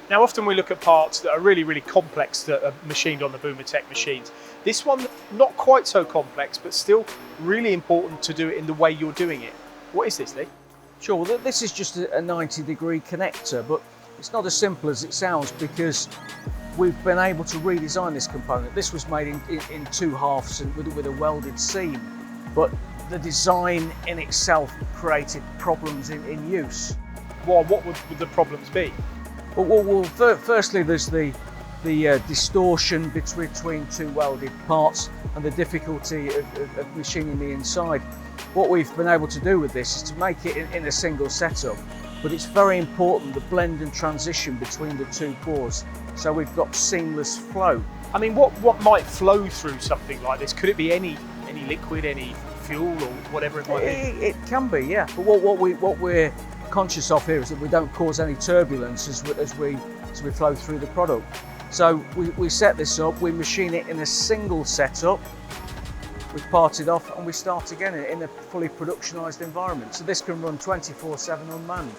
Now, often we look at parts that are really, really complex that are machined on the Bumotec machines. This one, not quite so complex, but still really important to do it in the way you're doing it. What is this, Lee? Sure, well, this is just a 90-degree connector, but it's not as simple as it sounds because we've been able to redesign this component. This was made in two halves and with a welded seam, but the design in itself created problems in use. Well, what would the problems be? Well, firstly, there's the distortion between two welded parts and the difficulty of machining the inside. What we've been able to do with this is to make it in a single setup, but it's very important the blend and transition between the two cores, so we've got seamless flow. I mean, what might flow through something like this? Could it be any liquid, any fuel, or whatever it might be? It can be, yeah. But what we're conscious of here is that we don't cause any turbulence as we flow through the product. So we set this up, we machine it in a single setup, we part it off and we start again in a fully productionised environment. So this can run 24/7 unmanned.